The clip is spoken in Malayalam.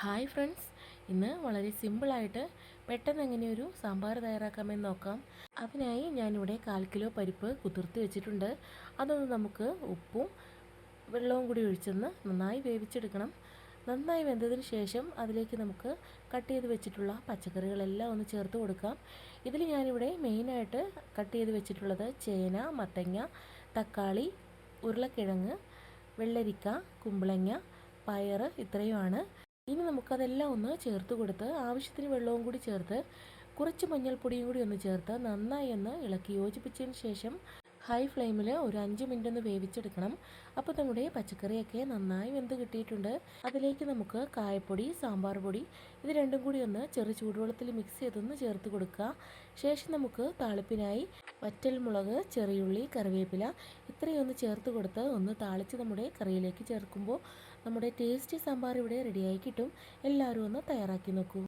ഹായ് ഫ്രണ്ട്സ്, ഇന്ന് വളരെ സിമ്പിളായിട്ട് പെട്ടെന്ന് എങ്ങനെ ഒരു സാമ്പാർ തയ്യാറാക്കാമെന്ന് നോക്കാം. അതിനായി ഞാനിവിടെ 1/4 കിലോ പരിപ്പ് കുതിർത്തി വെച്ചിട്ടുണ്ട്. അതൊന്ന് നമുക്ക് ഉപ്പും വെള്ളവും കൂടി ഒഴിച്ചൊന്ന് നന്നായി വേവിച്ചെടുക്കണം. നന്നായി വെന്തതിന് ശേഷം അതിലേക്ക് നമുക്ക് കട്ട് ചെയ്ത് വെച്ചിട്ടുള്ള പച്ചക്കറികളെല്ലാം ഒന്ന് ചേർത്ത് കൊടുക്കാം. ഇതിൽ ഞാനിവിടെ മെയിനായിട്ട് കട്ട് ചെയ്ത് വെച്ചിട്ടുള്ളത് ചേന, മത്തങ്ങ, തക്കാളി, ഉരുളക്കിഴങ്ങ്, വെള്ളരിക്ക, കുമ്പളങ്ങ, പയർ ഇത്രയുമാണ്. ഇനി നമുക്കതെല്ലാം ഒന്ന് ചേർത്ത് കൊടുത്ത് ആവശ്യത്തിന് വെള്ളവും കൂടി ചേർത്ത് കുറച്ച് മഞ്ഞൾപ്പൊടിയും കൂടി ഒന്ന് ചേർത്ത് നന്നായി ഒന്ന് ഇളക്കി യോജിപ്പിച്ചതിന് ശേഷം ഹൈ ഫ്ലെയിമിൽ ഒരു 5 മിനിറ്റ് ഒന്ന് വേവിച്ചെടുക്കണം. അപ്പോൾ നമ്മുടെ പച്ചക്കറിയൊക്കെ നന്നായി വെന്ത് കിട്ടിയിട്ടുണ്ട്. അതിലേക്ക് നമുക്ക് കായപ്പൊടി, സാമ്പാർ പൊടി ഇത് രണ്ടും കൂടി ഒന്ന് ചെറു ചൂടുവെള്ളത്തിൽ മിക്സ് ചെയ്തൊന്ന് ചേർത്ത് കൊടുക്കുക. ശേഷം നമുക്ക് താളിപ്പിനായി വറ്റൽമുളക്, ചെറിയുള്ളി, കറിവേപ്പില ഇത്രയും ഒന്ന് ചേർത്ത് കൊടുത്ത് ഒന്ന് താളിച്ച് നമ്മുടെ കറിയിലേക്ക് ചേർക്കുമ്പോൾ നമ്മുടെ ടേസ്റ്റി സാമ്പാർ ഇവിടെ റെഡിയായി കിട്ടും. എല്ലാവരും ഒന്ന് തയ്യാറാക്കി നോക്കൂ.